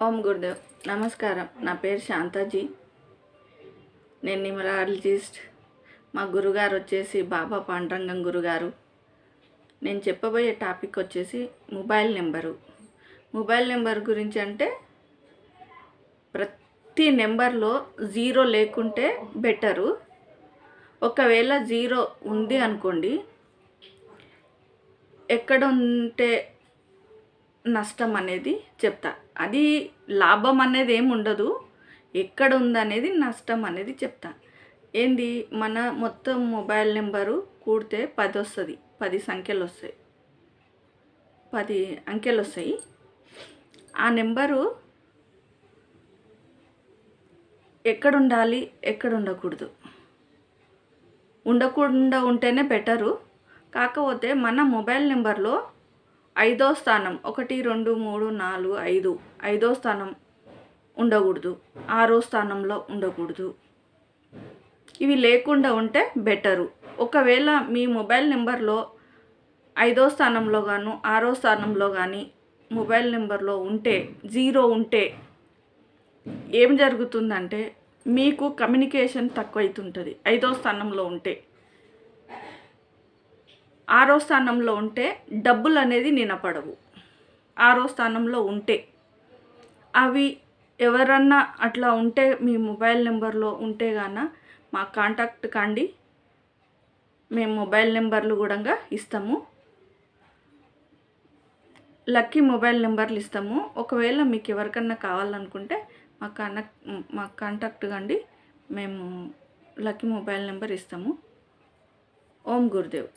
ఓం గురుదేవ్. నమస్కారం. నా పేరు శాంతాజీ. నేను న్యూమరాలజిస్ట్. మా గురుగారు వచ్చేసి బాబా పాండురంగం గురుగారు. నేను చెప్పబోయే టాపిక్ వచ్చేసి మొబైల్ నెంబర్ గురించి. అంటే ప్రతి నెంబర్లో జీరో లేకుంటే బెటరు. ఒకవేళ జీరో ఉంది అనుకోండి, ఎక్కడ ఉంటే నష్టం అనేది చెప్తా. అది లాభం అనేది ఏమి ఉండదు, ఎక్కడ ఉందనేది నష్టం అనేది చెప్తా. ఏంది, మన మొత్తం మొబైల్ నెంబరు కూడితే 10 వస్తుంది, 10 సంఖ్యలు వస్తాయి, 10 అంకెలు వస్తాయి. ఆ నెంబరు ఎక్కడ ఉండాలి, ఎక్కడ ఉండకుండా ఉంటేనే బెటరు. కాకపోతే మన మొబైల్ నెంబర్లో 5వ స్థానం 1 2 3 4 5 5వ స్థానం ఉండకూడదు, 6వ స్థానంలో ఉండకూడదు. ఇవి లేకుండా ఉంటే బెటరు. ఒకవేళ మీ మొబైల్ నెంబర్లో 5వ స్థానంలో గాను 6వ స్థానంలో కానీ మొబైల్ నెంబర్లో ఉంటే జీరో ఉంటే ఏం జరుగుతుందంటే మీకు కమ్యూనికేషన్ తక్కువ అవుతుంటుంది. 5వ స్థానంలో ఉంటే, 6వ స్థానంలో ఉంటే డబ్బులు అనేది నిలబడవు. 6వ స్థానంలో ఉంటే అవి ఎవరన్నా అట్లా ఉంటే మీ మొబైల్ నెంబర్లో ఉంటే గాన మా కాంటాక్ట్ కండి. మేము మొబైల్ నెంబర్లు కూడా ఇస్తాము, లక్కీ మొబైల్ నెంబర్లు ఇస్తాము. ఒకవేళ మీకు ఎవరికన్నా కావాలనుకుంటే మా కాంటాక్ట్ కండి, మేము లక్కీ మొబైల్ నెంబర్ ఇస్తాము. ఓం గురుదేవ్.